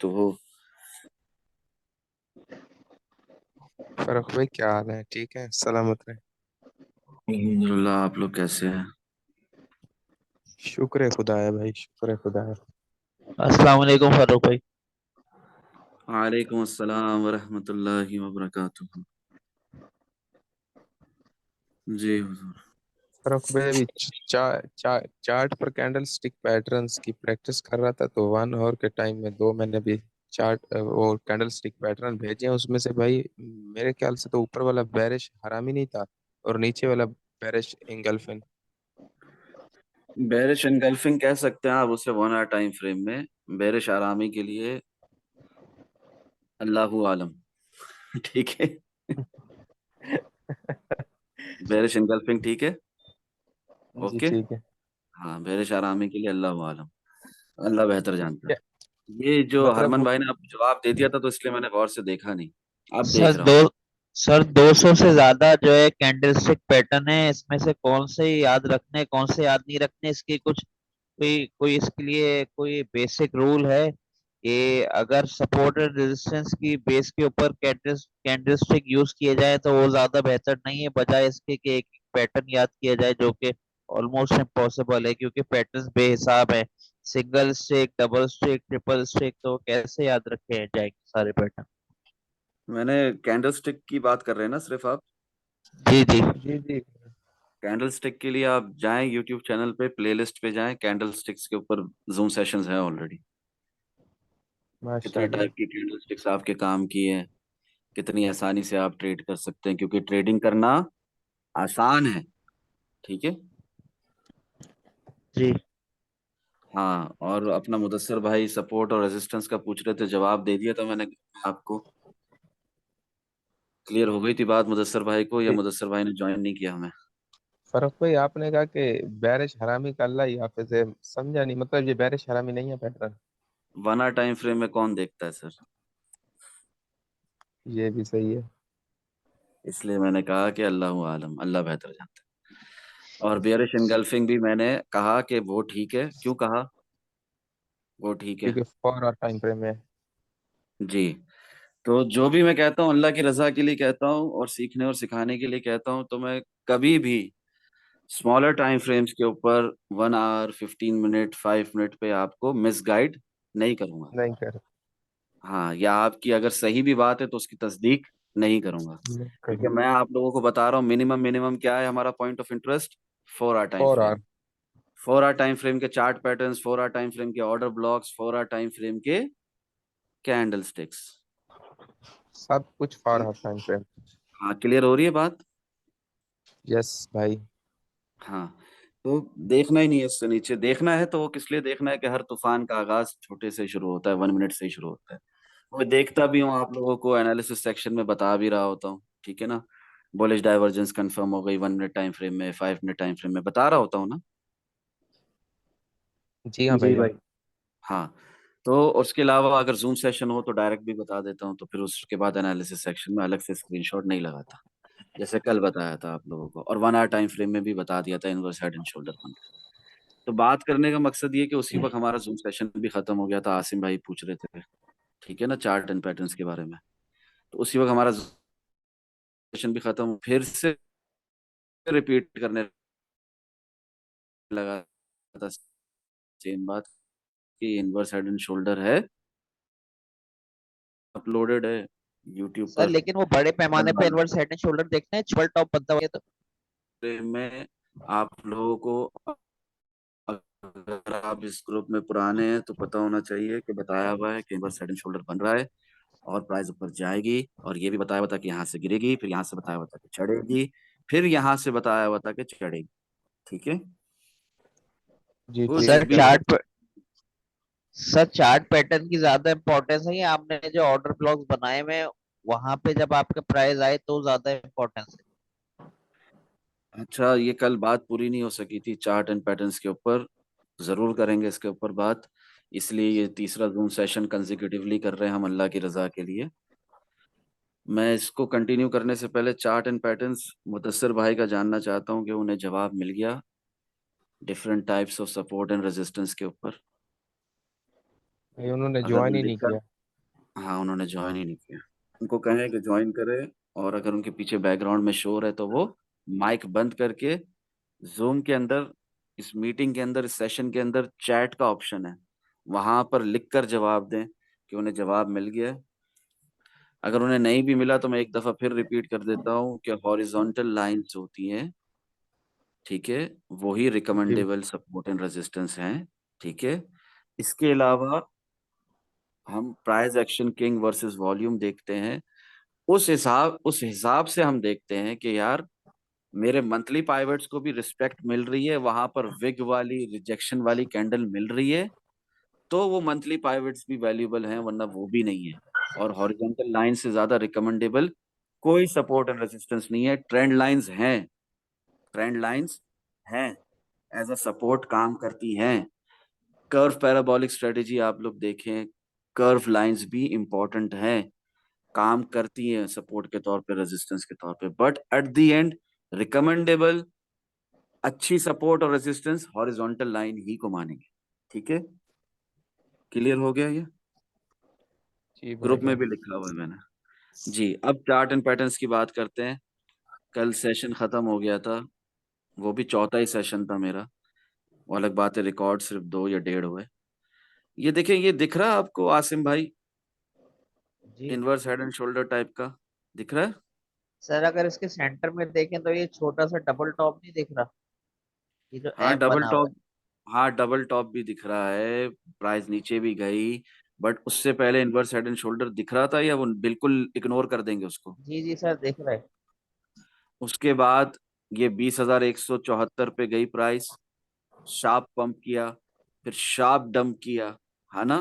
तो हो। फर्क भाई, क्या हाल है? ठीक है, सलामत रहे। अल्हम्दुलिल्लाह, आप लोग कैसे हैं? शुक्र है खुदा है भाई, शुक्र है खुदा है। अस्सलाम वालेकुम फारूक भाई। वालेकुम अस्सलाम वरहमतुल्लाहि वबरकातुहू। जी हुजूर। फर्क भाई, अभी चार्ट पर कैंडल स्टिक पैटर्न्स की प्रैक्टिस कर रहा था, तो 1 आवर के टाइम में दो मैंने भी चार्ट वो कैंडल स्टिक पैटर्न भेजे हैं। उसमें से भाई मेरे ख्याल से तो ऊपर वाला बेरिश हरामी नहीं था, और नीचे वाला बेरिश इंगल्फिन। बेरिश एनगल्फिंग कह सकते हैं आप उसे 1 आवर टाइम फ्रेम में। बेरिश आरामी के लिए अल्लाहु आलम। ठीक है। बेरिश एनगल्फिंग ठीक है। जी ओके। ठीक है। हाँ, बेरिश आरामी के लिए अल्लाहु आलम। अल्लाह बेहतर जानता क्या है। ये जो मतलब हरमन वो? भाई ने आपको जवाब दे दिया था, तो इसलिए मैंने गौर से देखा नहीं। अब सर देख रहा दो हूँ। सर 200 से ज्यादा जो है कैंडलस्टिक पैटर्न है, इसमें से कौन से याद रखने कौन से याद नहीं रखने, इसकी कुछ कोई कोई इसके लिए कोई बेसिक रूल है कि अगर सपोर्ट एंड रेजिस्टेंस की बेस के ऊपर कैंडलस्टिक यूज किए जाए तो वो ज्यादा बेहतर नहीं है, बजाय इसके कि एक पैटर्न याद किया जाए, जो कि ऑलमोस्ट इम्पॉसिबल है क्योंकि पैटर्न बेहिसाब है। Single stick, double stick, triple stick, तो कैसे याद रखे जाएंगे सारे पैटर्न? मैंने कैंडल स्टिक की बात कर रहे हैं ना सिर्फ आप? जी जी। जी जी। कैंडल स्टिक के लिए आप जाएं यूट्यूब चैनल पे, प्लेलिस्ट पे जाएं, कैंडल स्टिक्स के ऊपर जूम सेशंस है ऑलरेडी। कितने माशाल्लाह। टाइप की कैंडल स्टिक्स आपके काम की है, कितनी आसानी से आप ट्रेड कर सकते हैं, क्योंकि ट्रेडिंग करना आसान है। ठीक है। जी हाँ, और अपना मुदस्सर भाई सपोर्ट और रेजिस्टेंस का पूछ रहे थे, जवाब दे दिया था मैंने आपको। क्लियर हो गई थी बात मुदस्सर भाई को, या जी। मुदस्सर भाई ने ज्वाइन नहीं किया हमें? फर्क भाई, आपने कहा कि बैरिश हरामी का अल्लाह ही हाफिज है, समझा नहीं। मतलब ये बैरिश हरामी नहीं है पैटर्न? 1 आवर टाइम फ्रेम में कौन देखता है सर? ये भी सही है। इसलिए मैंने कहा कि अल्लाह आलम, अल्लाह बेहतर जानता है। और बियरिश इनगल्फिंग भी मैंने कहा कि वो ठीक है। क्यों कहा वो ठीक है? क्योंकि 4 आवर टाइम फ्रेम है। जी। तो जो भी मैं कहता हूँ अल्लाह की रजा के लिए कहता हूँ, और सीखने और सिखाने के लिए कहता हूँ। तो मैं कभी भी स्मॉलर टाइम फ्रेम्स के ऊपर 1 आवर, 15 मिनट, 5 मिनट पे आपको मिसगाइड नहीं करूंगा। नहीं कर। हाँ, या आपकी अगर सही भी बात है तो उसकी तस्दीक नहीं करूंगा। नहीं क्योंकि करूँ। मैं आप लोगों को बता रहा हूँ मिनिमम मिनिमम क्या है हमारा point of interest. 4 hour time 4 hour. Frame. 4 hour time frame के chart patterns, 4 hour time frame के order blocks, 4 hour time frame के कैंडल स्टिक्स। सब कुछ 4 आवर टाइम फ्रेम। हाँ, क्लियर हो रही है बात? यस भाई। हाँ। तो देखना ही नहीं है, इससे नीचे देखना है तो वो किस लिए देखना है कि हर तूफान का आगाज छोटे से शुरू होता है, 1 मिनट से ही शुरू होता है। मैं देखता भी हूँ, आप लोगों को एनालिसिस सेक्शन में बता भी रहा होता हूँ। ठीक है ना? बुलिश डाइवर्जेंस कंफर्म हो गई 1 मिनट टाइम फ्रेम में, 5 मिनट टाइम फ्रेम में बता रहा होता हूँ ना। जी हाँ जी भैया। भाई। हाँ। तो उसके अलावा अगर जूम सेशन हो तो डायरेक्ट भी बता देता हूँ, तो फिर उसके बाद एनालिसिस सेक्शन में अलग से स्क्रीनशॉट नहीं लगाता, जैसे कल बताया था आप लोगों को। और 1 आवर टाइम फ्रेम में भी बता दिया था इनवर्स हेड एंड शोल्डर बन रहा है। तो बात करने का मकसद ये कि उसी वक्त हमारा जूम सेशन भी खत्म हो गया था। आसिम भाई पूछ रहे थे, ठीक है ना, चार्ट एंड पैटर्न्स के बारे में। तो उसी वक्त हमारा सेशन भी खत्म, फिर से रिपीट करने लगा था सेम बात, कि इनवर्स हेड एंड शोल्डर है, अपलोडेड है यूट्यूब सर पर। लेकिन वो बड़े कल पैमाने पे वाला इनवर्स हेड एंड शोल्डर देखते हैं, ट्वेल्व टॉप बनता है तो। में आप लोगों को, अगर आप इस ग्रुप में पुराने हैं तो पता होना चाहिए कि बताया हुआ है कि इनवर्स हेड एंड शोल्डर बन रहा है और प्राइस ऊपर जाएगी। और ये भी बताया हुआ था कि यहाँ से गिरेगी, फिर यहाँ से बताया हुआ था कि चढ़ेगी, फिर यहाँ से बताया हुआ था कि चढ़ेगी। ठीक है। जी कुछ ठीक है सर भी भाई। चार्ट पैटर्न की ज्यादा इंपॉर्टेंस है या आपने जो ऑर्डर ब्लॉक्स बनाए हुए हैं वहां पे जब आपके प्राइस आए तो ज्यादा इंपॉर्टेंस है? अच्छा, ये कल बात पूरी नहीं हो सकी थी चार्ट एंड पैटर्न्स के ऊपर। जरूर करेंगे इसके ऊपर बात। इसलिए ये तीसरा जूम सेशन कंजिक्यूटिवली कर रहे हैं हम, अल्लाह की रजा के लिए। मैं इसको कंटिन्यू करने से पहले चार्ट एंड पैटर्न्स मुदस्सिर भाई का जानना चाहता हूँ कि उन्हें जवाब मिल गया different types of support and resistance के ऊपर। भाई उन्होंने अगर ज्वाइन वो ही नहीं दिक्कत, किया। हाँ उन्होंने ज्वाइन ही नहीं किया। उनको कहें कि ज्वाइन करे, और अगर उनके पीछे बैकग्राउंड में शोर है तो वो माइक बंद करके जूम के अंदर, इस मीटिंग के अंदर, इस सेशन के अंदर चैट का ऑप्शन है, वहां पर लिख कर जवाब दें कि उन्हें जवाब मिल गया है। अगर उन्हें नहीं भी मिला तो मैं एक दफा फिर रिपीट कर देता हूँ कि हॉरिजॉन्टल लाइंस होती हैं, ठीक है, वही जी। रिकमेंडेबल सपोर्ट एंड रेजिस्टेंस हैं, ठीक है। इसके अलावा हम price action king versus volume देखते हैं, उस हिसाब से हम देखते हैं कि यार मेरे मंथली पाइवट्स को भी रिस्पेक्ट मिल रही है, वहां पर विग वाली रिजेक्शन वाली कैंडल मिल रही है, तो वो मंथली पाइवट्स भी वैल्यूएबल हैं, वरना वो भी नहीं है। और हॉरिजॉन्टल लाइन से ज्यादा रिकमेंडेबल कोई सपोर्ट एंड रेजिस्टेंस नहीं है। ट्रेंड लाइंस हैं, ट्रेंड लाइंस हैं, एज अ सपोर्ट काम करती हैं। कर्व पैराबोलिक स्ट्रेटेजी आप लोग देखें, कर्व लाइंस भी इंपॉर्टेंट हैं, काम करती हैं सपोर्ट के तौर पे, रेजिस्टेंस के तौर पे, but at the end recommendable अच्छी सपोर्ट और रेजिस्टेंस हॉरिजॉन्टल लाइन ही को मानेंगे, ठीक है। क्लियर हो गया ये? जी भाई ग्रुप में जान। भी लिखा हुआ है मैंने। जी, अब चार्ट एंड पैटर्न्स की बात करते हैं। कल सेशन खत्म हो गया था, वो भी चौथा ही सेशन था मेरा। वो अलग बात है रिकॉर्ड सिर्फ 2 या 1.5 हुए। ये देखिए, ये दिख रहा है आपको आसिम भाई, जी inverse head and shoulder type का दिख रहा है? सर, अगर इसके सेंटर में देखें तो ये छोटा सा डबल टॉप नहीं दिख रहा, ये जो हाँ एम डबल बना हुआ है। टॉप, हाँ डबल टॉप भी दिख रहा है, प्राइस नीचे भी गई, बट उससे पहले इनवर्स हेड एंड शोल्डर दिख रहा था, या वो बिल्कुल इग्नोर कर देंगे उसको? जी जी सर, दिख रहा है। उसके बाद ये 20,174 पे गई प्राइस, शार्प पंप किया, फिर शार्प डंप किया, है ना।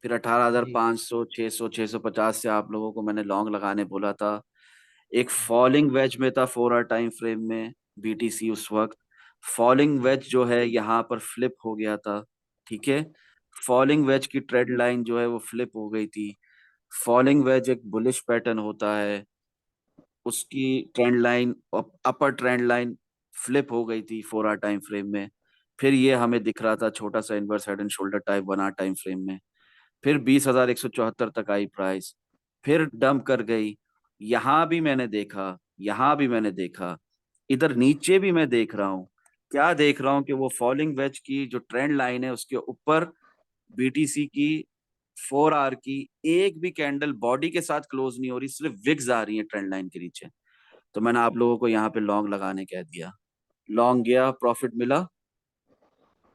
फिर जी 18,500, 600, 650 से आप लोगों को मैंने लॉन्ग लगाने बोला था। एक फॉलिंग वेज में था 4 आवर टाइम फ्रेम में बीटीसी उस वक्त। फॉलिंग जी वेज जो है यहाँ पर फ्लिप हो गया था, ठीक है। फॉलिंग वेज की ट्रेड लाइन जो है वो फ्लिप हो गई थी। फॉलिंग वेज एक बुलिश पैटर्न होता है, उसकी ट्रेंड लाइन, अपर ट्रेंड लाइन फ्लिप हो गई थी 4 आवर टाइम फ्रेम में। फिर ये हमें दिख रहा था छोटा सा inverse head and shoulder type 1 hour time frame में। फिर 20,174 तक आई प्राइस, फिर डंप कर गई। यहां भी मैंने देखा, यहां भी मैंने देखा, इधर नीचे भी मैं देख रहा हूं। क्या देख रहा हूं कि वो फॉलिंग वेज की जो ट्रेंड लाइन है उसके ऊपर बीटीसी की 4 आवर की एक भी कैंडल बॉडी के साथ क्लोज नहीं हो रही, सिर्फ विग्स आ रही है ट्रेंड लाइन के नीचे। तो मैंने आप लोगों को यहाँ पे लॉन्ग लगाने कह दिया, लॉन्ग गया, प्रॉफिट मिला।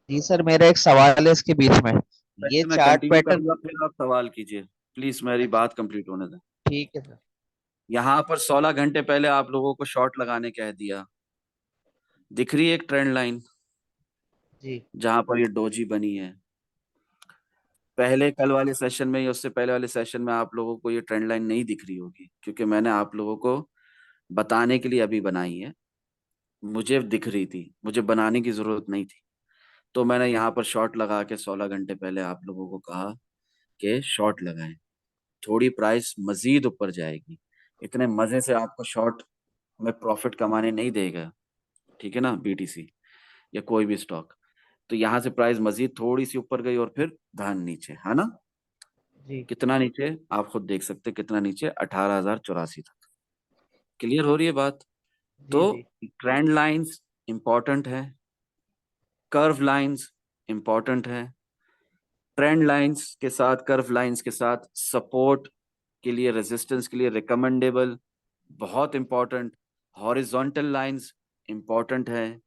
जी सर, मेरा एक सवाल है इसके बीच में। ये पहले मैं चार्ट कंटिन्यू पैटर्न। करूंगा, फिर आप सवाल कीजिए, प्लीज मेरी अच्छा, बात कंप्लीट होने दें। ठीक है सर। यहाँ पर 16 घंटे पहले आप लोगों को शॉर्ट लगाने कह दिया, दिख रही है एक ट्रेंड लाइन जी जहां पर ये डोजी बनी है। पहले कल वाले सेशन में या उससे पहले वाले सेशन में आप लोगों को ये ट्रेंड लाइन नहीं दिख रही होगी, क्योंकि मैंने आप लोगों को बताने के लिए अभी बनाई है। मुझे दिख रही थी, मुझे बनाने की जरूरत नहीं थी। तो मैंने यहाँ पर शॉर्ट लगा के 16 घंटे पहले आप लोगों को कहा कि शॉर्ट लगाएं, थोड़ी प्राइस मजीद ऊपर जाएगी। इतने मजे से आपको शॉर्ट में प्रॉफिट कमाने नहीं देगा, ठीक है ना, बीटीसी या कोई भी स्टॉक। तो यहाँ से प्राइस मजीद थोड़ी सी ऊपर गई और फिर धान नीचे, है ना। जी कितना नीचे आप खुद देख सकते हैं, कितना नीचे, 18,084 तक। क्लियर हो रही है बात? तो जी जी ट्रेंड लाइंस इंपॉर्टेंट है, कर्व लाइंस इंपॉर्टेंट है। ट्रेंड लाइंस के साथ, कर्व लाइंस के साथ सपोर्ट के लिए, रेजिस्टेंस के लिए रिकमेंडेबल, बहुत इंपॉर्टेंट। हॉरिजॉन्टल लाइंस इंपॉर्टेंट है।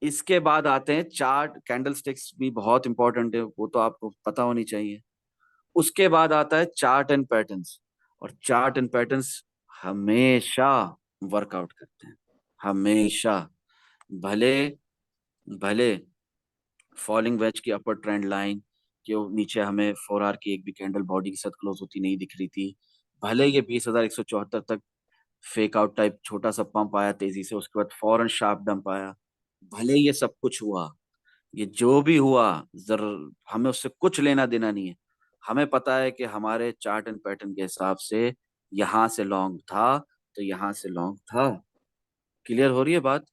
इसके बाद आते हैं चार्ट, कैंडल स्टिक्स भी बहुत इंपॉर्टेंट है, वो तो आपको पता होनी चाहिए। उसके बाद आता है चार्ट एंड पैटर्न्स, और चार्ट एंड पैटर्न्स हमेशा वर्कआउट करते हैं, हमेशा। भले भले फॉलिंग वेज की अपर ट्रेंड लाइन के नीचे हमें 4 आवर की एक भी कैंडल बॉडी के साथ क्लोज होती नहीं दिख रही थी, भले ये 20,174 तक फेक आउट टाइप छोटा सा पंप आया तेजी से, उसके बाद फौरन शार्प डंप आया, भले ये सब कुछ हुआ, ये जो भी हुआ, जर हमें उससे कुछ लेना देना नहीं है। हमें पता है कि हमारे चार्ट एंड पैटर्न के हिसाब से यहां से लॉन्ग था, तो यहां से लॉन्ग था। क्लियर हो रही है बात?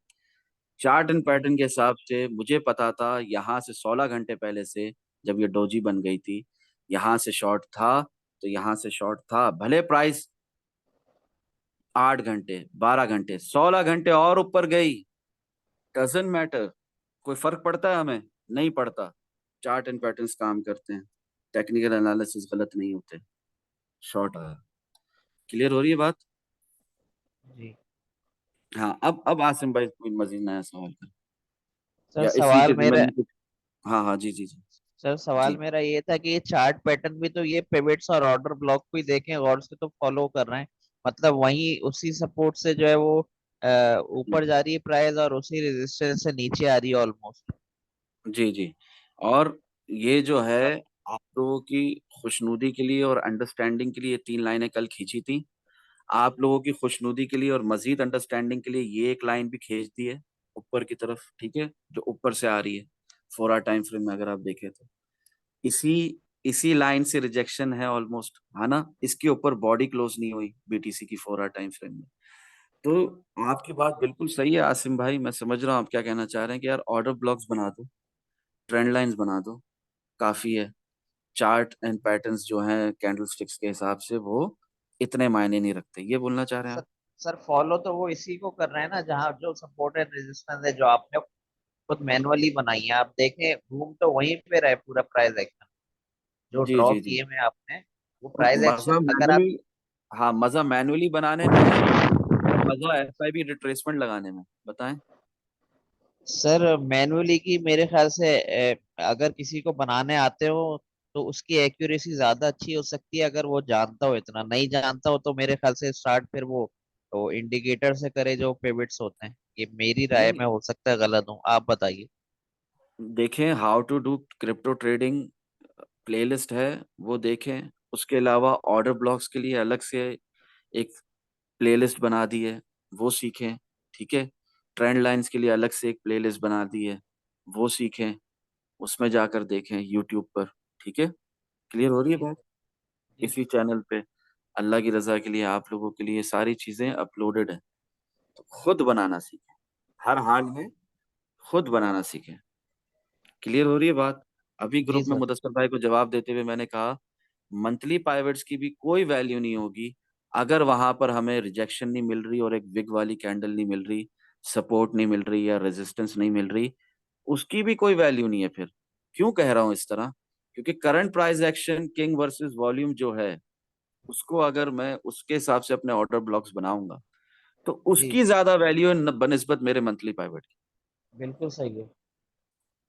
चार्ट एंड जी पैटर्न के हिसाब से मुझे पता था यहाँ से 16 घंटे पहले से, जब ये डोजी बन गई थी, यहाँ से शॉर्ट था तो यहाँ से शॉर्ट था, भले प्राइस 8 घंटे, 12 घंटे, 16 घंटे और ऊपर गई, डजेंट मैटर, कोई फर्क पड़ता है हमें? नहीं पड़ता। चार्ट एंड पैटर्न्स काम करते हैं, टेक्निकल एनालिसिस गलत नहीं होते। शॉर्ट आया, क्लियर हो रही है बात? जी हाँ, अब आसिम भाई कोई मजीद नया सवाल कर, सर, या इसी सवाल के जिम्मे मेरा में कुछ। हाँ हाँ, जी जी जी। सर सवाल जी मेरा ये था कि ये चार्ट पैटर्न भी तो ये पिवट्स और ऑर्डर ब्लॉक को ही देखें गौर से तो फॉलो कर रहे हैं, मतलब वही उसी सपोर्ट से जो है वो ऊपर जा रही है प्राइस और उसी रेजिस्टेंस से नीचे आ रही है ऑलमोस्ट। जी जी। और ये जो है, आप लोगों की खुशनुदी के लिए और अंडरस्टैंडिंग के लिए ये 3 लाइनें कल खींची थी। आप लोगों की खुशनुदी के लिए और मजीद अंडरस्टैंडिंग के लिए ये एक लाइन भी खींच दी है ऊपर की तरफ, ठीक है, जो ऊपर से आ रही है 4 आवर टाइम फ्रेम में अगर आप देखें तो। इसी इसी लाइन से रिजेक्शन है ऑलमोस्ट, है ना? इसके ऊपर बॉडी क्लोज नहीं हुई बीटीसी की 4 आवर टाइम फ्रेम में। तो आपकी बात बिल्कुल सही है आसिम भाई, मैं समझ रहा हूँ आप क्या कहना चाह रहे हैं कि यार ऑर्डर ब्लॉक्स बना दो, ट्रेंड लाइंस बना दो, काफी है। चार्ट एंड पैटर्न्स जो हैं कैंडल स्टिक्स के हिसाब से वो इतने मायने नहीं रखते, ये बोलना चाह रहे हैं सर आप? सर फॉलो तो वो इसी को कर रहे हैं ना, जहाँ जो सपोर्ट एंड रेजिस्टेंस है जो आपने खुद मैनुअली बनाई है, आप देखें घूम तो वहीं पे रहे पूरा प्राइस एक्शन जो जी ड्रॉ जी जी। किए हुए आपने, वो प्राइस मजा एक्शन अगर आप। मैनुअली, हाँ मजा मैनुअली बनाने में है या मजा एफआईबी रिट्रेसमेंट लगाने में, बताएं। सर मैनुअली की मेरे ख्याल से अगर किसी को बनाने आते हो तो उसकी एक्यूरेसी ज्यादा अच्छी हो सकती है, अगर वो जानता हो। इतना नहीं जानता हो तो मेरे ख्याल से स्टार्ट फिर वो इंडिकेटर से करे जो पिवट्स होते हैं। ये मेरी राय नहीं, में, हो सकता है गलत हूँ, आप बताइए। देखें how to do crypto trading playlist है, वो देखें। उसके अलावा ऑर्डर ब्लॉक्स के लिए अलग से एक प्लेलिस्ट बना दी है, वो सीखें, ठीक है। ट्रेंड लाइंस के लिए अलग से एक प्लेलिस्ट बना दी है, वो सीखें, उसमें जाकर देखें यूट्यूब पर, ठीक है। क्लियर हो रही है जी बात? सर। जी इसी चैनल पे अल्लाह की रजा के लिए आप लोगों के लिए सारी चीजें अपलोडेड है, तो खुद बनाना सीखें, हर हाल में खुद बनाना सीखें। क्लियर हो रही है बात? अभी जी ग्रुप में सर। मुदस्सर भाई को जवाब देते हुए मैंने कहा, मंथली पाइवट्स की भी कोई वैल्यू नहीं होगी अगर वहां पर हमें रिजेक्शन नहीं मिल रही और एक विग वाली कैंडल नहीं मिल रही, सपोर्ट नहीं मिल रही या रेजिस्टेंस नहीं मिल रही, उसकी भी कोई वैल्यू नहीं है फिर। क्यों कह रहा हूं इस तरह? क्योंकि current price action king versus volume जो है, उसको अगर मैं उसके हिसाब से अपने ऑर्डर ब्लॉक्स बनाऊंगा तो जी उसकी ज्यादा वैल्यू है बनिस्बत मेरे मंथली पाइवट की। बिल्कुल सही है।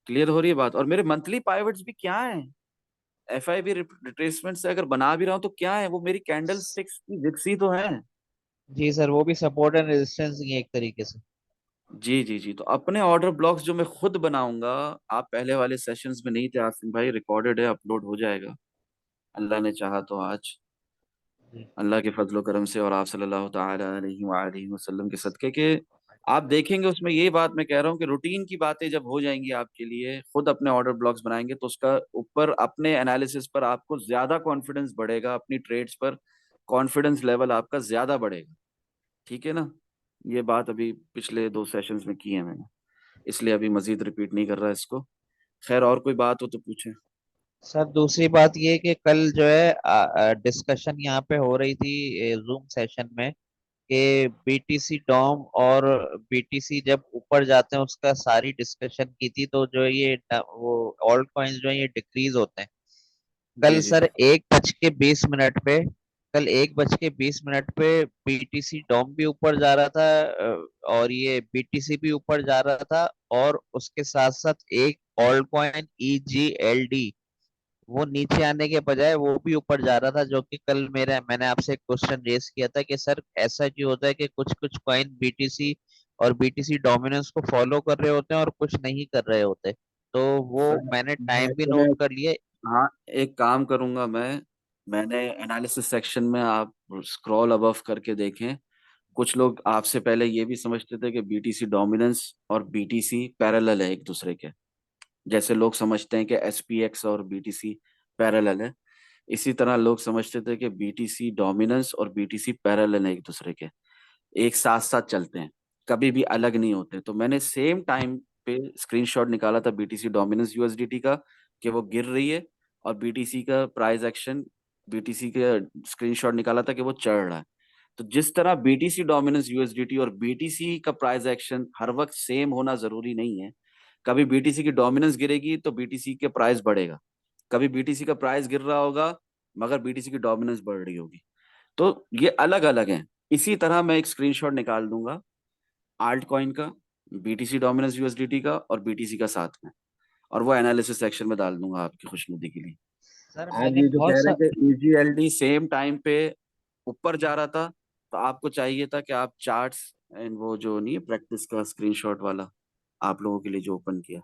क्लियर हो रही है बात? और मेरे मंथली पाइवट्स भी क्या है, एफआईबी रिट्रेसमेंट से अगर बना भी रहा हूं तो क्या है, वो मेरी कैंडल स्टिक्स की जिक्सी तो है। जी सर, वो भी सपोर्ट एंड रेजिस्टेंस ही है एक तरीके से। जी जी जी। तो अपने ऑर्डर ब्लॉक्स जो मैं खुद बनाऊंगा, आप पहले वाले सेशंस में नहीं थे आसिम भाई, रिकॉर्डेड है, अपलोड हो जाएगा अल्लाह ने चाहा तो आज, जी अल्लाह के फजलो करम से और आप सल्लल्लाहु ताला अलैहि वसल्लम के सदके के। आप देखेंगे उसमें ये बात मैं कह रहा हूँ कि रूटीन की बातें जब हो जाएंगी आपके लिए, खुद अपने ऑर्डर ब्लॉक्स बनाएंगे तो उसका ऊपर अपने एनालिसिस पर आपको ज्यादा कॉन्फिडेंस बढ़ेगा, अपनी ट्रेड्स पर कॉन्फिडेंस लेवल आपका ज्यादा बढ़ेगा, ठीक है ना? ये बात अभी पिछले 2 सेशंस में की है मैंने, इसलिए अभी मजीद रिपीट नहीं कर रहा इसको। खैर और कोई बात हो तो पूछें। सर, दूसरी बात ये कि कल जो है डिस्कशन यहाँ पे हो रही थी जूम सेशन में कि बीटीसी डॉम और बीटीसी जब ऊपर जाते हैं उसका सारी डिस्कशन की थी, तो जो वो ऑल्ट कॉइन्स जो है ये डिक्रीज होते हैं। कल जी जी। सर 1:20 पे, कल 1:20 पे बीटीसी डॉम भी ऊपर जा रहा था, और ये बीटीसी भी ऊपर जा रहा था, और उसके साथ साथ एक ऑल्ट कॉइन EGLD वो नीचे आने के बजाय वो भी ऊपर जा रहा था। जो कि कल मैंने आपसे एक क्वेश्चन रेस किया था कि सर ऐसा क्यों होता है कि कुछ कुछ कॉइन बीटीसी और बीटीसी डोमिनेंस को फॉलो कर रहे होते हैं और कुछ नहीं कर रहे होते, तो वो सर मैंने मैं टाइम भी तुम्हें, नोट कर लिया। हाँ एक काम करूंगा मैंने एनालिसिस सेक्शन में आप स्क्रॉल अबव करके देखें, कुछ लोग आपसे पहले ये भी समझते थे कि बीटीसी डोमिनेंस और बीटीसी पैरेलल है एक दूसरे के, जैसे लोग समझते हैं कि एसपीएक्स और बीटीसी पैरेलल है, इसी तरह लोग समझते थे कि बीटीसी डोमिनेंस और बीटीसी पैरेलल है एक दूसरे के, एक साथ साथ चलते हैं, कभी भी अलग नहीं होते। तो मैंने सेम टाइम पे स्क्रीनशॉट निकाला था बीटीसी डोमिनेंस यूएसडीटी का कि वो गिर रही है, और बीटीसी का प्राइस एक्शन, बीटीसी के स्क्रीनशॉट निकाला था कि वो चढ़ रहा है। तो जिस तरह बीटीसी डोमिनेंस यूएसडीटी और बीटीसी का प्राइस एक्शन हर वक्त सेम होना जरूरी नहीं है। कभी बीटीसी की डोमिनेंस गिरेगी तो बीटीसी के प्राइस बढ़ेगा, कभी बीटीसी का प्राइस गिर रहा होगा मगर बीटीसी की डोमिनेंस बढ़ रही होगी। तो ये अलग अलग हैं। इसी तरह मैं एक स्क्रीनशॉट निकाल दूंगा आल्ट कॉइन का, बीटीसी डोमिनेंस यूएसडीटी का और बीटीसी का साथ में, और वो एनालिसिस सेक्शन में डाल दूंगा आपकी खुशनुदी के लिए। सर आप मैंने ये जो कह बहुत रहे सा हैं कि ईजीएलडी सेम टाइम पे ऊपर जा रहा था, तो आपको चाहिए था कि आप चार्ट्स एंड वो जो नहीं प्रैक्टिस का स्क्रीनशॉट वाला आप लोगों के लिए जो ओपन किया,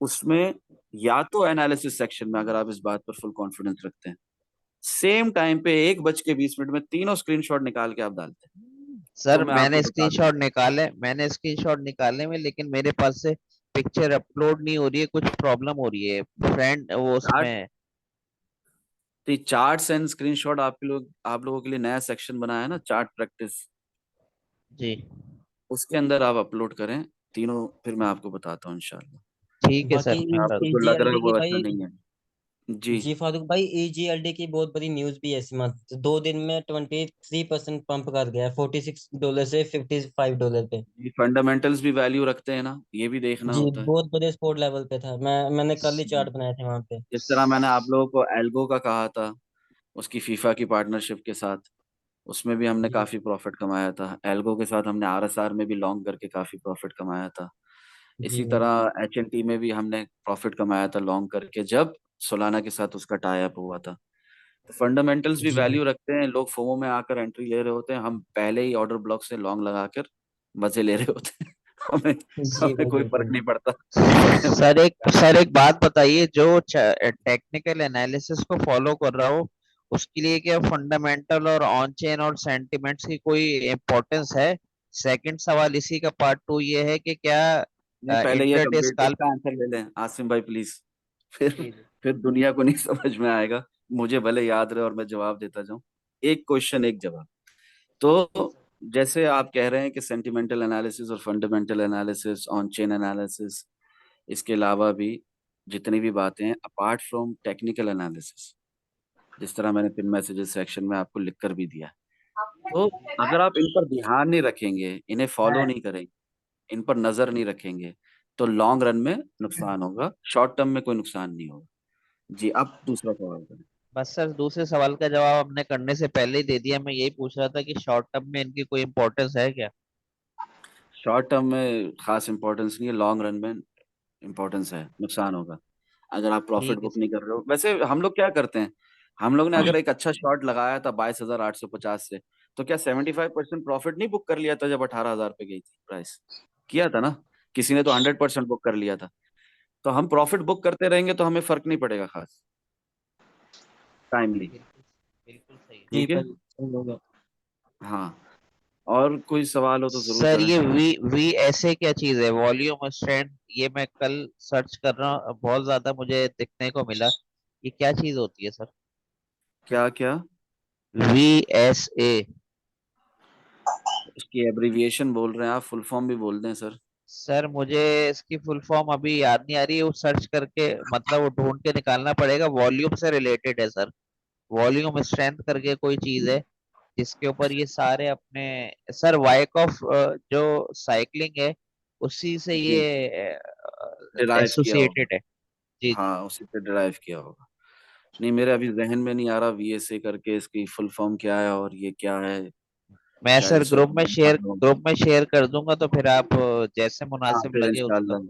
उसमें या तो एनालिसिस सेक्शन में अगर आप इस बात पर फुल कॉन्फिडेंस रखते हैं, सेम टाइम पे 1:20 में तीनों स्क्रीनशॉट निकाल के आप डालते हैं, तो सर मैं आपको मैंने बता दूं। स्क्रीनशॉट निकाले में, लेकिन मेरे पास से पिक्चर अपलोड नहीं हो रही है, कुछ प्रॉब्लम हो रही है फ्रेंड वो चार्ट, उसमें। तो चार्ट्स एंड स्क्रीनशॉट आप लोगों के लिए नया सेक्शन बनाया है ना, चार्ट प्रैक्टिस, जी उसके अंदर आप अपलोड करें तीनों, फिर मैं आपको बताता हूँ इंशाल्लाह। ठीक है बाकी सर, मैं कर आपको जो लग रहा है ईजीएलडी की वो ऐसा भाई, नहीं है। जी। जी फारूक भाई, ईजीएलडी की बहुत बड़ी न्यूज भी है इस मंथ। 2 दिन में 23% पंप कर गया है, $46 से $55 पे। जी फंडामेंटल्स भी वैल्यू रखते हैं ना, ये भी देखना जी होता है। बहुत बड़े स्पोर्ट लेवल पे था। मैंने कल ही जी। चार्ट बनाए थे वहां पे। जिस तरह मैंने आप लोगों को एल्गो का कहा था, उसकी फीफा की पार्टनरशिप के साथ, उसमें भी हमने जी काफी प्रॉफिट कमाया था। एल्गो के साथ हमने आरएसआर में भी लॉन्ग करके काफी प्रॉफिट कमाया था। जी इसी भाई। तरह एचएनटी में भी हमने प्रॉफिट कमाया था लॉन्ग करके, जब सोलाना के साथ उसका टाई अप हुआ था। तो फंडामेंटल्स भी जी भाई। वैल्यू रखते हैं। लोग फोमो में आकर एंट्री ले रहे होते हैं, हम पहले ही ऑर्डर ब्लॉक से लॉन्ग लगाकर मजे ले रहे होते हैं। हमें जी हमें भाई कोई फर्क बिल्कुल। नहीं पड़ता समय सर एक बात बताइए, जो टेक्निकल एनालिसिस को फॉलो कर रहा हो उसके लिए क्या फंडामेंटल और ऑन चेन और सेंटिमेंट्स की कोई इम्पोर्टेंस है? सेकंड सवाल इसी का पार्ट टू ये है कि क्या नहीं, पहले ये इंटरडे कंप्लीट, स्कैल्प। इसका आंसर ले लें आसिम भाई प्लीज। फिर जी जी। फिर दुनिया को नहीं समझ में आएगा। मुझे भले याद रहे और मैं जवाब देता जाऊं, एक क्वेश्चन एक जवाब। जी तो सर। जैसे आप कह रहे हैं कि सेंटिमेंटल एनालिसिस और fundamental analysis, on chain analysis, इसके अलावा भी जितनी भी बातें हैं अपार्ट फ्रॉम टेक्निकल एनालिसिस, जिस तरह मैंने पिन मैसेजेस सेक्शन में आपको लिख कर भी दिया है, तो अगर आप इन पर ध्यान नहीं रखेंगे, इन्हें फॉलो नहीं करेंगे, इन पर नजर नहीं रखेंगे, तो लॉन्ग रन में नुकसान होगा, शॉर्ट टर्म में कोई नुकसान नहीं होगा। जी, अब दूसरा सवाल करें। बस सर दूसरे सवाल का जवाब आपने करने से पहले ही दे दिया। मैं यही पूछ रहा था कि शॉर्ट टर्म में इनकी कोई इम्पोर्टेंस है क्या? शॉर्ट टर्म में खास इंपॉर्टेंस नहीं है, लॉन्ग रन में इंपॉर्टेंस है, नुकसान होगा अगर आप प्रॉफिट ठीक है बुक नहीं कर रहे हो। वैसे हम लोग क्या करते हैं, हम लोग ने सर। अगर एक अच्छा शॉट लगाया था 22,850 से, तो क्या 75% प्रॉफिट नहीं बुक कर लिया था जब 18,000 पे गई थी प्राइस? किया था ना। किसी ने तो 100% बुक कर लिया था। तो हम प्रॉफिट बुक करते रहेंगे तो हमें फर्क नहीं पड़ेगा खास, टाइमली। बिल्कुल बिल्कुल सही। जी ठीक है। भाई सही होगा। हाँ, और कोई सवाल हो तो जरूर सर करें। ये वी ऐसे क्या चीज है, वॉल्यूम स्ट्रेंथ? ये मैं कल सर्च कर रहा हूँ, बहुत ज्यादा मुझे दिखने को मिला। ये क्या चीज होती है सर? क्या क्या? VSA। इसकी एब्रिविएशन बोल रहे हैं आप, फुल फॉर्म भी बोल दें सर। सर मुझे इसकी फुल फॉर्म अभी याद नहीं आ रही है, वो सर्च करके मतलब वो ढूंढ के निकालना पड़ेगा। वॉल्यूम से रिलेटेड है सर। वॉल्यूम स्ट्रेंथ करके कोई चीज है जिसके ऊपर ये सारे अपने, सर वाइकॉफ जो साइकिलिंग है उसी से जी, ये डिराइव किया होगा। एसोसिएटेड है। जी जी। हाँ, उसी से डिराइव किया होगा। नहीं, मेरे अभी जहन में नहीं आ रहा वीएसए करके इसकी फुल फॉर्म क्या है और ये क्या है। मैं शायद सर इस वक्त ग्रुप में शेयर कर दूंगा, तो फिर आप जैसे हाँ मुनासिब फिर लगे उसका। इंशाल्लाह,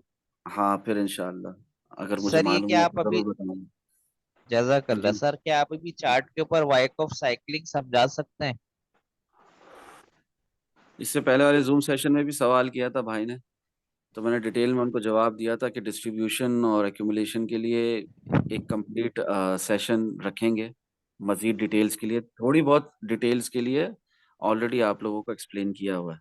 हाँ फिर इंशाल्लाह अगर मुझे सर ये मालूम क्या हुआ आप तो अभी, जरूर बताऊंगा। जज़ाकल्ला जी। सर, क्या आप अभी चार्ट के ऊपर वाइक ऑफ साइकिलिंग समझा सकते हैं? इससे पहले वाले जूम सेशन में भी सवाल किया था भाई ने, तो मैंने डिटेल में उनको जवाब दिया था कि डिस्ट्रीब्यूशन और एक्यूमुलेशन के लिए एक कंप्लीट सेशन रखेंगे। मजीद डिटेल्स के लिए, थोड़ी बहुत डिटेल्स के लिए ऑलरेडी आप लोगों को एक्सप्लेन किया हुआ है,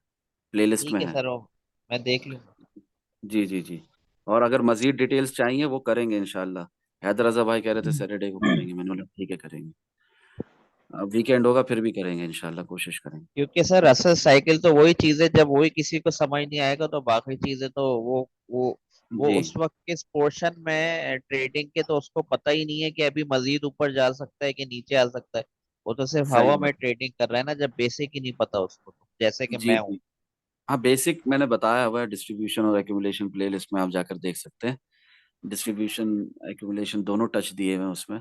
प्लेलिस्ट ठीक में है है। सर, वो मैं देख लूंगा। जी जी जी। और अगर मजीद डिटेल्स चाहिए वो करेंगे इंशाल्लाह। हैदर रजा भाई कह रहे थे सैटरडे को करेंगे, मैंने बोला ठीक है करेंगे। वीकेंड होगा फिर भी करेंगे इंशाल्लाह, कोशिश करेंगे। क्योंकि सर असल साइकिल तो वही चीज है, जब वही किसी को समझ नहीं आएगा तो बाकी चीजें तो वो वो जी उस वक्त के पोर्शन में ट्रेडिंग के, तो उसको पता ही नहीं है कि अभी मजीद ऊपर जा सकता है कि नीचे आ सकता है। वो तो सिर्फ सही हवा में बात। ट्रेडिंग कर रहा है ना, जब बेसिक ही नहीं पता उसको, तो जैसे कि जी मैं हूँ। जी। हाँ, बेसिक मैंने बताया हुआ है, डिस्ट्रीब्यूशन और एक्यूमुलेशन प्लेलिस्ट में आप जाकर देख सकते हैं। डिस्ट्रीब्यूशन एक्यूमुलेशन दोनों टच दिए हुए हैं उसमें।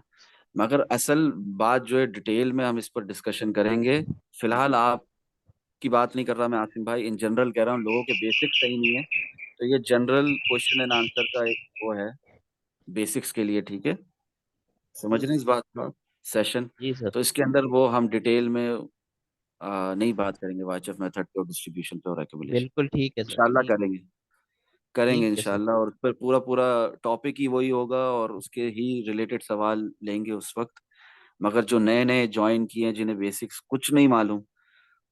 मगर असल बात जो है, डिटेल में हम इस पर डिस्कशन करेंगे। फिलहाल आपकी बात नहीं कर रहा मैं आसिम भाई, इन जनरल कह रहा हूँ, लोगों के बेसिक सही नहीं है। तो ये जनरल क्वेश्चन एंड आंसर का एक वो है, बेसिक्स के लिए, ठीक है। समझ रहे हैं इस बात का सेशन। जी सर। तो इसके अंदर वो हम डिटेल में नहीं बात करेंगे, वाइचफ मेथड पे और डिस्ट्रीब्यूशन पे और एक्यूमुलेशन। बिल्कुल ठीक है सर, इंशाल्लाह ठीक। करेंगे। करेंगे ठीक है सर। इंशाल्लाह, और उस पर पूरा पूरा टॉपिक ही वही होगा और उसके ही रिलेटेड सवाल लेंगे उस वक्त। मगर जो नए नए ज्वाइन किए हैं, जिन्हें बेसिक्स कुछ नहीं मालूम,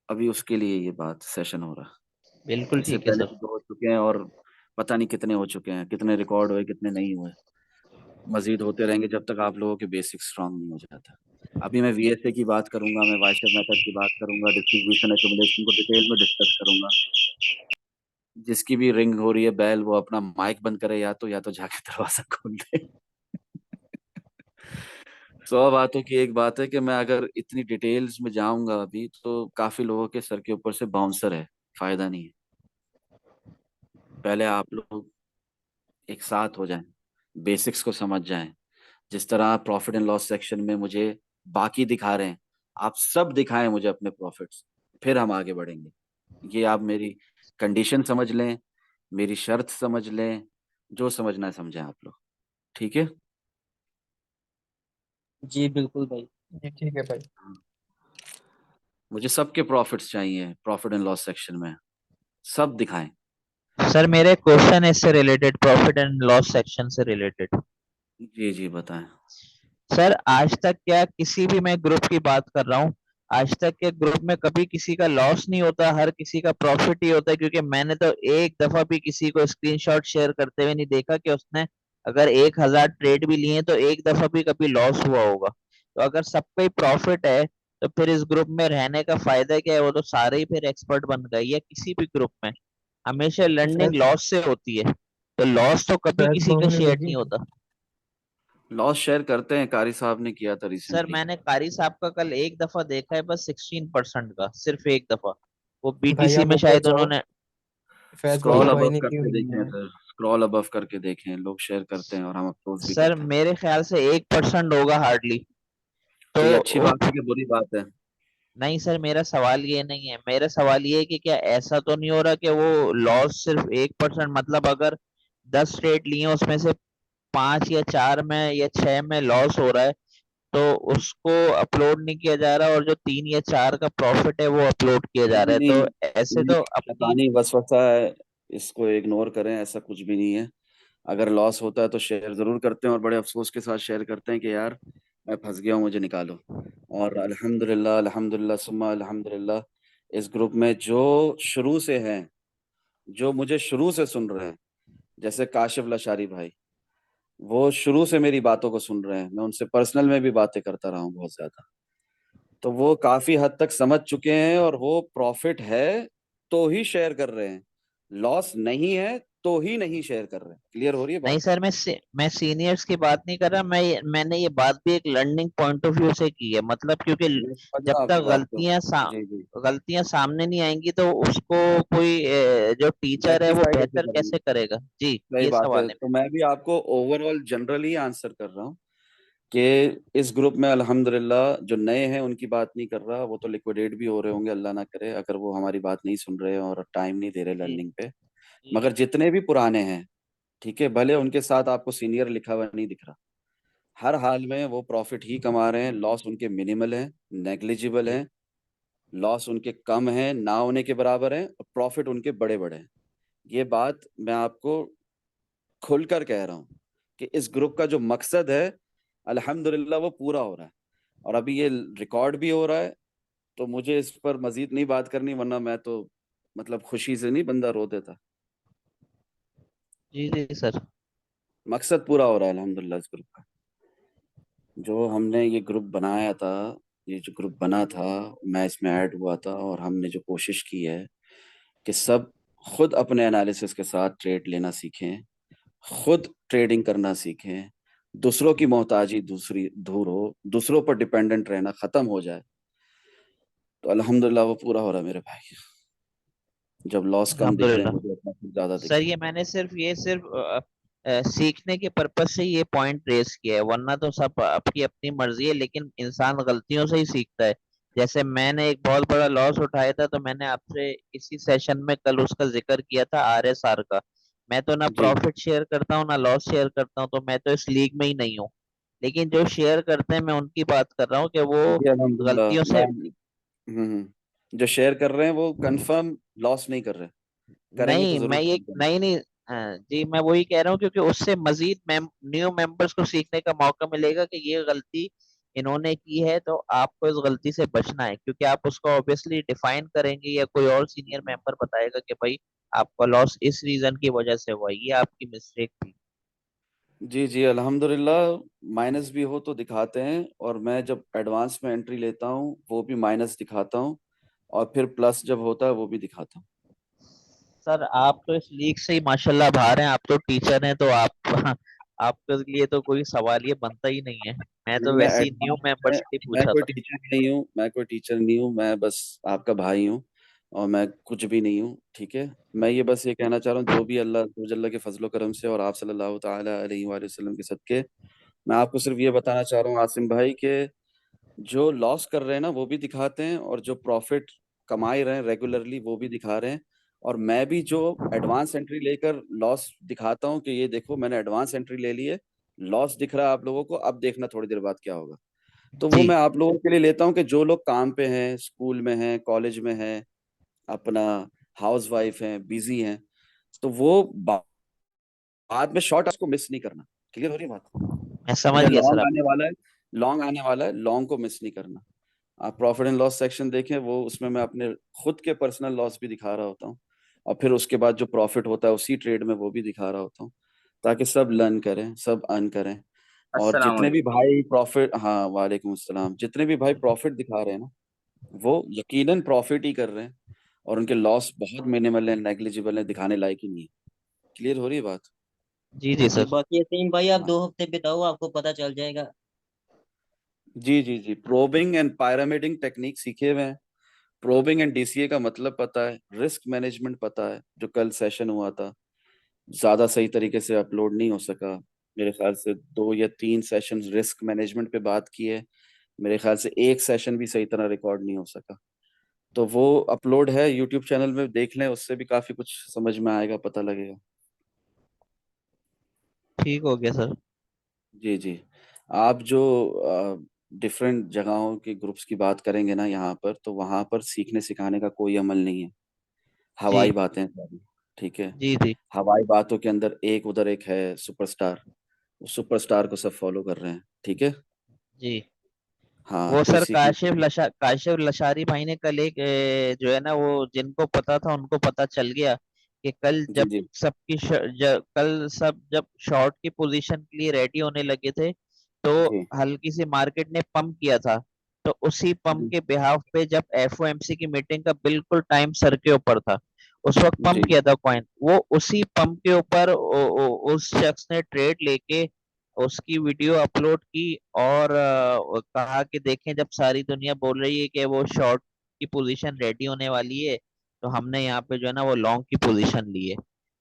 अभी उसके लिए ये बात सेशन हो रहा है। बिल्कुल इससे ठीक है पहले सर। भी दो हो चुके हैं और पता नहीं कितने हो चुके हैं, कितने रिकॉर्ड हुए कितने नहीं हुए। मजीद होते रहेंगे जब तक आप लोगों के बेसिक स्ट्रांग नहीं हो जाता। अभी मैं वीएसए की बात करूंगा, मैं वाइशर मेथड की बात करूंगा, डिस्ट्रीब्यूशन एक्यूमुलेशन को डिटेल में डिस्कस करूंगा। जिसकी भी रिंग हो रही है बैल, वो अपना माइक बंद करे, या तो जाके दरवाजा खोल दे। 100 बातों की एक बात है कि मैं अगर इतनी डिटेल्स में जाऊंगा अभी, तो काफी लोगों के सर के ऊपर से बाउंसर है, फायदा नहीं है। पहले आप लोग एक साथ हो जाएं, बेसिक्स को समझ जाएं। जिस तरह आप प्रॉफिट एंड लॉस सेक्शन में मुझे बाकी दिखा रहे हैं, आप सब दिखाएं मुझे अपने प्रॉफिट्स, फिर हम आगे बढ़ेंगे। ये आप मेरी कंडीशन समझ लें, मेरी शर्त समझ लें, जो समझना है समझें आप लोग, ठीक है। जी बिल्कुल भाई। जी ठीक है भाई। हाँ। मुझे सबके प्रॉफिट्स चाहिए प्रॉफिट एंड लॉस सेक्शन में, सब दिखाएं। सर मेरे क्वेश्चन है इससे related, profit and loss section से रिलेटेड। जी जी बताएं। सर आज तक क्या किसी भी, मैं ग्रुप की बात कर रहा हूँ, आज तक के ग्रुप में कभी किसी का लॉस नहीं होता, हर किसी का प्रॉफिट ही होता है? क्योंकि मैंने तो एक दफा भी किसी को स्क्रीनशॉट शेयर करते हुए नहीं देखा कि उसने अगर 1,000 ट्रेड भी लिए तो एक दफा भी कभी लॉस हुआ होगा। तो अगर सबका ही प्रॉफिट है, तो फिर इस ग्रुप में रहने का फायदा क्या है? वो तो सारे ही फिर एक्सपर्ट बन गए। या किसी भी ग्रुप में हमेशा लर्निंग फैज लॉस से होती है, तो लॉस तो कभी फैज किसी का मोहम्मद शेयर अजीम। नहीं होता। लॉस शेयर करते हैं, कारी साहब ने किया था सर रिसेंटली। मैंने कारी साहब का कल एक दफा देखा है, बस 16% का, सिर्फ एक दफा। वो भाई बीटीसी आप में ऊपर शायद जाओ, उन्होंने। फैज भाई स्क्रॉल अबव ज्वाइनिंग की करके हुई देखें है। सर, स्क्रॉल अबव करके देखें, लोग शेयर करते हैं और हम अफसोस भी सर करते हैं। मेरे ख्याल से 1% होगा हार्डली। तो तो ये अच्छी वो, बात है कि बुरी बात है? नहीं सर मेरा सवाल ये नहीं है, मेरा सवाल ये है कि क्या ऐसा तो नहीं हो रहा कि वो लॉस सिर्फ 1%, मतलब अगर 10 ट्रेड लिए उसमें से 5 या 4 में या 6 में लॉस हो रहा है, तो उसको अपलोड नहीं किया जा रहा, और जो 3 या 4 का प्रॉफिट है वो अपलोड किया जा नहीं रहा है, नहीं, तो ऐसे ये तो अपनी। शैतानी वसवसा है, इसको इग्नोर करें, ऐसा कुछ भी नहीं है। अगर लॉस होता है तो शेयर जरूर करते हैं और बड़े अफसोस के साथ शेयर करते हैं कि यार मैं फंस गया हूँ, मुझे निकालो। और अल्हम्दुलिल्लाह अल्हम्दुलिल्लाह सुम्मा अल्हम्दुलिल्लाह, इस ग्रुप में जो शुरू से हैं, जो मुझे शुरू से सुन रहे हैं, जैसे काशिफ लशारी भाई, वो शुरू से मेरी बातों को सुन रहे हैं। मैं उनसे पर्सनल में भी बातें करता रहा हूँ बहुत ज्यादा। तो वो काफी हद तक समझ चुके हैं और वो प्रॉफिट है तो ही शेयर कर रहे हैं, लॉस नहीं है तो ही नहीं शेयर कर रहे हैं। क्लियर हो रही है नहीं बात? सर, मैं सीनियर्स की बात नहीं कर रहा, मैंने ये बात भी एक लर्निंग पॉइंट ऑफ व्यू से की है, मतलब क्योंकि मैं समझ जब रहा हूँ आपकी तक बात को। जी जी। गलतियां सामने नहीं आएंगी, तो उसको कोई जो टीचर है वो रेक्टिफाई कैसे बेहतर करेंगे? कैसे करेगा जी? सही ये बात है, सवाल है तो मैं भी आपको ओवरऑल जनरली आंसर कर रहा हूँ कि इस ग्रुप में अल्हम्दुलिल्लाह जो नए हैं उनकी बात नहीं कर रहा, वो तो लिक्विडेट भी हो रहे होंगे, अल्लाह ना करे, अगर वो हमारी बात नहीं सुन रहे और टाइम नहीं दे रहे जी लर्निंग पे। जी। मगर जितने भी पुराने हैं, ठीक है, भले उनके साथ आपको सीनियर लिखा हुआ नहीं दिख रहा, हर हाल में वो प्रॉफिट ही कमा रहे हैं। लॉस उनके मिनिमल है, नेग्लिजिबल जी है, लॉस उनके कम है, ना होने के बराबर है, और प्रॉफिट उनके बड़े बड़े हैं। ये बात मैं आपको खुलकर कह रहा हूँ कि इस ग्रुप का जो मकसद है, अल्हम्दुलिल्लाह वो पूरा हो रहा है। और अभी ये रिकॉर्ड भी हो रहा है, तो मुझे इस पर मजीद नहीं बात करनी, वरना मैं तो मतलब खुशी से नहीं बंदा रो देता। जी जी सर। मकसद पूरा हो रहा है अल्हम्दुलिल्लाह इस ग्रुप का। जो हमने ये ग्रुप बनाया था, ये जो ग्रुप बना था, मैं इसमें ऐड हुआ था, और हमने जो कोशिश की है कि सब खुद अपने एनालिसिस के साथ ट्रेड लेना सीखें, खुद ट्रेडिंग करना सीखें, दूसरों की मोहताजी दूसरी दूर हो, दूसरों पर डिपेंडेंट रहना खत्म हो जाए, तो अल्हम्दुलिल्लाह वो पूरा हो रहा है मेरे भाई। जब लॉस कम दिख रहे हैं अल्हम्दुलिल्लाह। मुझे, अपना खुद ज्यादा दिख सर रहा ये मैंने सिर्फ सीखने के पर्पज से ये पॉइंट रेस किया है, वरना तो सब आपकी अपनी मर्जी है, लेकिन इंसान गलतियों से ही सीखता है। जैसे मैंने एक बहुत बड़ा लॉस उठाया था, तो मैंने आपसे इसी सेशन में कल उसका जिक्र किया था, RSR का। मैं तो ना है। जी प्रॉफिट शेयर करता हूँ ना लॉस शेयर करता हूँ, तो मैं तो इस लीग में ही नहीं हूँ। लेकिन जो शेयर करते हैं, मैं उनकी बात कर रहा हूँ कि वो जी अल्हम्दुलिल्लाह। गलतियों मैं से। जो शेयर कर रहे हैं वो कंफर्म लॉस नहीं कर रहे, करेंगे तो नहीं मैं जरूर ये करेंगे। नहीं नहीं जी मैं वही कह रहा हूँ, क्योंकि उससे मजीद न्यू मेंबर्स को सीखने का मौका मिलेगा कि ये गलती इन्होंने की है, तो आपको इस गलती से बचना है, क्योंकि आप उसको ऑब्वियसली डिफाइन करेंगे या कोई और सीनियर मेंबर बताएगा कि भाई आपका लॉस इस रीजन की वजह से हुआ, ये आपकी मिस्टेक थी। जी जी अल्हम्दुलिल्लाह। माइनस भी हो तो दिखाते हैं, और मैं जब एडवांस में एंट्री लेता हूँ वो भी माइनस दिखाता हूँ, और फिर प्लस जब होता है वो भी दिखाता हूँ। सर आप तो इस लीग से ही माशाल्लाह बाहर हैं, आप तो टीचर हैं, तो आप आपके लिए तो कोई सवाल ये बनता ही नहीं है। मैं तो नहीं, मैं वैसे ही न्यू एडवांस में, मेंबर्स के लिए मैं पूछा कोई था। टीचर नहीं हूँ, मैं कोई टीचर नहीं हूँ, मैं बस आपका भाई हूँ, और मैं कुछ भी नहीं हूँ, ठीक है। मैं ये बस ये कहना चाह रहा हूँ, जो भी अल्लाह जल्ला के फजलो करम से और आप सल्लल्लाहु ताला अलैहि वसल्लम के सदके, मैं आपको सिर्फ ये बताना चाह रहा हूँ आसिम भाई के, जो लॉस कर रहे हैं ना वो भी दिखाते हैं, और जो प्रॉफिट कमा ही रहे हैं रेगुलरली वो भी दिखा रहे हैं। और मैं भी जो एडवांस एंट्री लेकर लॉस दिखाता हूँ कि ये देखो मैंने एडवांस एंट्री ले ली है, लॉस दिख रहा है आप लोगों को, अब देखना थोड़ी देर बाद क्या होगा। तो वो जी मैं आप लोगों के लिए लेता हूँ कि जो लोग काम पे हैं, स्कूल में हैं, कॉलेज में हैं, अपना हाउस वाइफ हैं, बिजी हैं, तो वो बाद में शॉर्ट को मिस नहीं करना। क्लियर हो रही है बात? मैं समझ क्योंकि गया सर लॉन्ग आप। आने वाला है, लॉन्ग आने वाला है, लॉन्ग को मिस नहीं करना। आप प्रॉफिट एंड लॉस सेक्शन देखें, वो उसमें मैं अपने खुद के पर्सनल लॉस भी दिखा रहा होता हूँ, और फिर उसके बाद जो प्रॉफिट होता है उसी ट्रेड में वो भी दिखा रहा होता हूँ, ताकि सब लर्न करें, सब अर्न करें। और अस्सलाम जितने भी वालेकुम। भाई प्रॉफिट, हाँ वालेकुम अस्सलाम, जितने भी भाई प्रॉफिट दिखा रहे हैं ना, वो यकीनन प्रॉफिट ही कर रहे हैं, और उनके लॉस बहुत मिनिमल है, नेग्लिजिबल है, दिखाने लायक ही नहीं है। क्लियर हो रही है बात? जी जी जी सर। बाकी यसीम भाई आप हाँ 2 हफ्ते बिताओ, आपको पता चल जाएगा। जी जी जी, प्रोबिंग एंड पायरामिडिंग टेक्निक सीखे हुए हैं, प्रोबिंग एंड डीसीए का मतलब पता है, रिस्क मैनेजमेंट पता है, जो कल सेशन हुआ था ज्यादा सही तरीके से अपलोड नहीं हो सका, मेरे ख्याल से 2 या 3 सेशन रिस्क मैनेजमेंट पे बात की है, मेरे ख्याल से एक सेशन भी सही तरह रिकॉर्ड नहीं हो सका। तो वो अपलोड है यूट्यूब चैनल में, देख लें, उससे भी काफी कुछ समझ में आएगा, पता लगेगा। ठीक हो गया सर। जी जी। आप जो डिफरेंट जगहों के ग्रुप्स की बात करेंगे ना यहाँ पर, तो वहाँ पर सीखने सिखाने का कोई अमल नहीं है, जी हवाई बातें हैं सारी, ठीक है। जी जी हवाई बातों के अंदर एक उधर एक है सुपरस्टार, उस सुपरस्टार को सब फॉलो कर रहे हैं, ठीक है। जी। हाँ वो कोई सर सीखने की। काशिफ लशारी भाई ने कल एक जो है ना, वो जिनको पता था उनको पता चल गया कि कल जी जब जी कल सब जब शॉर्ट की पोजीशन के लिए रेडी होने लगे थे, तो जी हल्की सी मार्केट ने पंप किया था। तो उसी पंप जी के बिहाफ पे जब FOMC की मीटिंग का बिल्कुल टाइम सर के ऊपर था, उस वक्त पंप जी किया था कॉइन, वो उसी पंप के ऊपर उस शख्स ने ट्रेड लेके उसकी वीडियो अपलोड की, और कहा कि देखें जब सारी दुनिया बोल रही है कि वो शॉर्ट की पोजीशन रेडी होने वाली है, तो हमने यहाँ पे जो है ना वो लॉन्ग की पोजीशन ली है,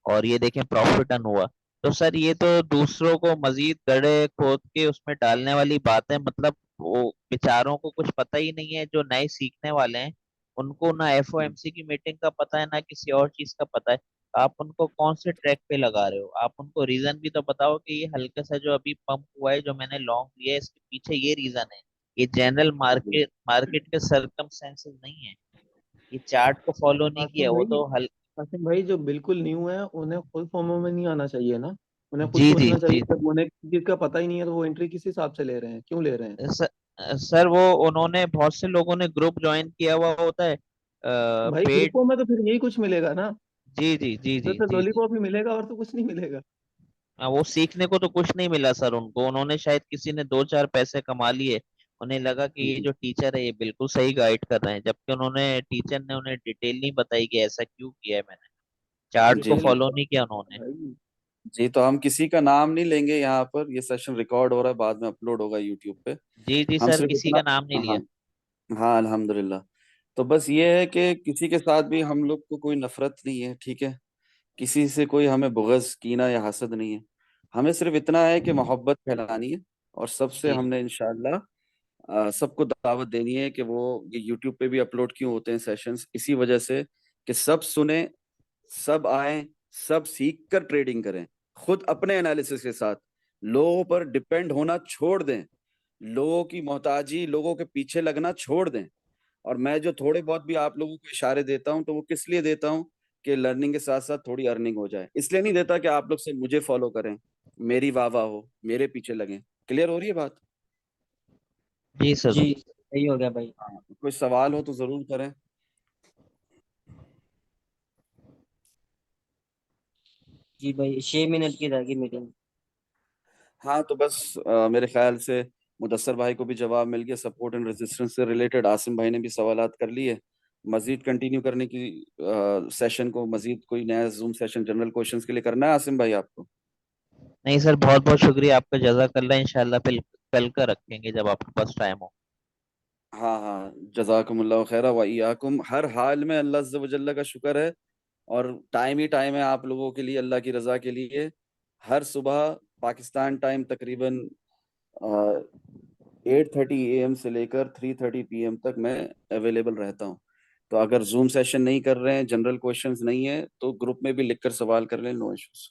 और ये देखें प्रॉफिट अर्न हुआ। तो सर ये तो दूसरों को मजीद गड़े खोद के उसमें डालने वाली बात है, मतलब वो बेचारों को कुछ पता ही नहीं है, जो नए सीखने वाले हैं उनको ना FOMC की मीटिंग का पता है ना किसी और चीज का पता है। आप उनको कौन से ट्रैक पे लगा रहे हो? आप उनको रीजन भी तो बताओ कि ये हल्का सा जो अभी पंप हुआ है जो मैंने लॉन्ग लिया है, इसके पीछे ये रीजन है, ये जनरल जी मार्केट के सर्कमस्टेंसेस नहीं है, ये चार्ट को फॉलो नहीं किया, कासिम वो भाई, तो हल। कासिम भाई जो बिल्कुल न्यू है उन्हें फुल फॉर्म में नहीं आना चाहिए ना। उन्हें खुद जी जी सोचना चाहिए, जी। जब उन्हें किसी चीज का पता ही नहीं है तो वो एंट्री किस हिसाब से ले रहे हैं, क्यों ले रहे हैं। सर वो उन्होंने बहुत से लोगों ने ग्रुप ज्वाइन किया हुआ होता है भाई पेड। ग्रुपों में तो फिर यही कुछ मिलेगा ना, जी जी जी तो जी फिर जी जी। लॉलीपॉप ही मिलेगा और तो कुछ नहीं मिलेगा। वो सीखने को तो कुछ नहीं मिला सर उनको, उन्होंने शायद किसी ने दो चार पैसे कमा लिए, उन्हें लगा कि ये जी जो टीचर है ये बिल्कुल सही गाइड कर रहे हैं, जबकि उन्होंने टीचर ने उन्हें डिटेल नहीं बताई कि ऐसा क्यों किया है मैंने, चार्ट को जी डिटेल जी फॉलो नहीं किया उन्होंने। भाई, जी, तो हम किसी का नाम नहीं लेंगे यहाँ पर, ये सेशन रिकॉर्ड हो रहा है, बाद में अपलोड होगा यूट्यूब पे। जी जी हम सर, सिर्फ किसी इतना, का नाम नहीं लिया। हाँ हाँ अल्हम्दुलिल्लाह। तो बस ये है कि किसी के साथ भी हम लोग को कोई नफरत नहीं है, ठीक है। किसी से कोई हमें बुग़्ज़ कीना या हसद नहीं है। हमें सिर्फ इतना है कि मोहब्बत फैलानी है, और सबसे जी हमने इंशाल्लाह सबको दावत देनी है कि वो ये यूट्यूब पे भी अपलोड क्यों होते हैं सेशंस, इसी वजह से कि सब सुने, सब आए, सब सीख कर ट्रेडिंग करें, खुद अपने एनालिसिस के साथ। लोगों पर डिपेंड होना छोड़ दें, लोगों की मोहताजी, लोगों के पीछे लगना छोड़ दें। और मैं जो थोड़े बहुत भी आप लोगों को इशारे देता हूं, तो वो किस लिए देता हूं कि लर्निंग के साथ साथ थोड़ी अर्निंग हो जाए। इसलिए नहीं देता कि आप लोग से मुझे फॉलो करें, मेरी वाह वाह हो, मेरे पीछे लगें। क्लियर हो रही है बात? जी सर। जी सही हो गया भाई। हाँ, कोई सवाल हो तो जरूर करें। जी भाई, 6 मिनट की रहेगी मीटिंग। हाँ तो बस मेरे ख्याल से मुदस्सर भाई को भी जवाब मिल गया, सपोर्ट एंड रेजिस्टेंस से रिलेटेड। आसिम भाई ने भी सवालात कर लिए। मजीद कंटिन्यू करने की सेशन को, मजीद कोई नया जूम सेशन जनरल क्वेश्चंस के लिए करना है आसिम भाई आपको? नहीं सर, बहुत बहुत शुक्रिया आपका, जज़ाकल्लाह। इंशाल्लाह फिर कल का रखेंगे जब आपके पास टाइम हो। हाँ हाँ, जज़ाकुमुल्लाह खैरा व इय्याकुम। हर हाल में अल्लाह अज़्ज़ व जल्ल का शुक्र है, और टाइम ही टाइम है आप लोगों के लिए, अल्लाह की रज़ा के लिए। हर सुबह पाकिस्तान टाइम तकरीबन 8:30 AM से लेकर 3:30 PM तक मैं अवेलेबल रहता हूँ। तो अगर जूम सेशन नहीं कर रहे हैं, जनरल क्वेश्चंस नहीं है, तो ग्रुप में भी लिखकर सवाल कर लें, नो इश्यूज।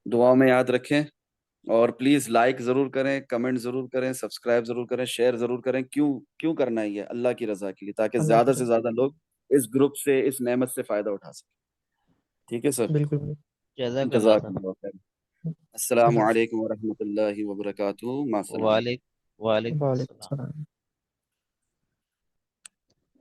दुआ में याद रखें, और प्लीज लाइक जरूर करें, कमेंट जरूर करें, सब्सक्राइब जरूर करें, शेयर जरूर करें। क्यों क्यों करना है ये? अल्लाह की रजा के लिए, ताकि अल्लाह ज्यादा की से रजा। ज्यादा लोग इस ग्रुप से, इस नेमत से फायदा उठा सकें। ठीक है सर। बिल्कुल बिल्कुल। जज़ाकल्लाह सर। जज़ाकल्लाह खैर। अस्सलामु अल्लाह हाफ़िज़। अलैकुम व रहमतुल्लाहि व बरकातुहू। मा अस्सलाम। वालेकुम वालेकुम वालेकुम। सलाम।